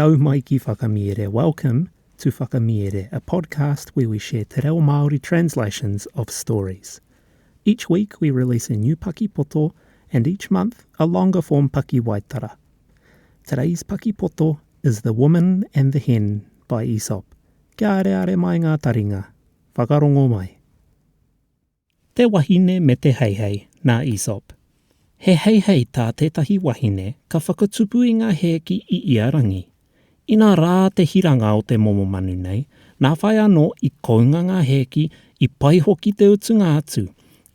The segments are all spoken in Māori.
Nau mai ki whakamiere. Welcome to Whakamiere, a podcast where we share te reo Māori translations of stories. Each week we release a new Paki Poto, and each month a longer form Paki Waitara. Today's Paki Poto is The Woman and the Hen by Aesop. Kia are mai ngā taringa. Whakarongo mai. Te Wahine me te Heihei, nā Aesop. He Heihei tā tētahi wahine ka whakatupu i ngā hēki i Iarangi. Ina rā te hiranga o te momo manu nei, nā whai anō i kounga ngā hēki i pai hoki te utunga atu.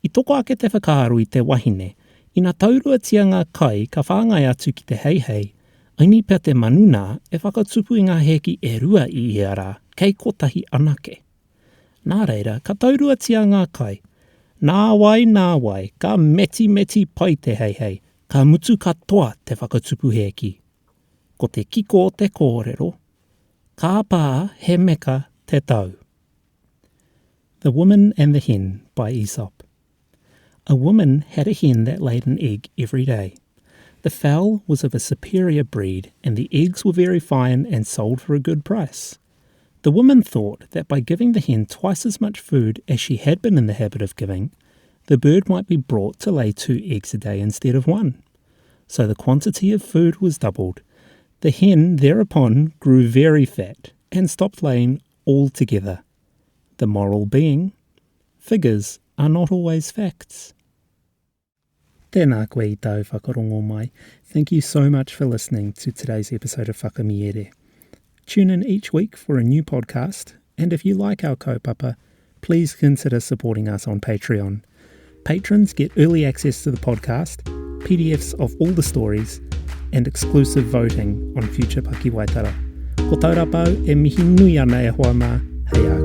I toko ake te whakaaru i te wahine, ina tauruatia ngā kai ka whāngai atu ki te Heihei, aini pia te manuna e whakatupu i ngā hēki e rua i Iara, kei kotahi anake. Nā reira, ka tauruatia ngā kai. Nā wai, ka meti pai te Heihei, ka mutu katoa te whakatupu hēki. Ko te kiko o te kōrero, ka pā he meka te tau. The Woman and the Hen by Aesop. A woman had a hen that laid an egg every day. The fowl was of a superior breed, and the eggs were very fine and sold for a good price. The woman thought that by giving the hen twice as much food as she had been in the habit of giving, the bird might be brought to lay 2 eggs a day instead of 1. So the quantity of food was doubled. The hen thereupon grew very fat and stopped laying altogether. The moral being, figures are not always facts. Tēnā koe I tau whakarongo mai. Thank you so much for listening to today's episode of Whakamiere. Tune in each week for a new podcast, and if you like our kaupapa, please consider supporting us on Patreon. Patrons get early access to the podcast, PDFs of all the stories, and exclusive voting on future Paki Waitara. Ko taurapau e mihi nui ana e hoa mā, hei a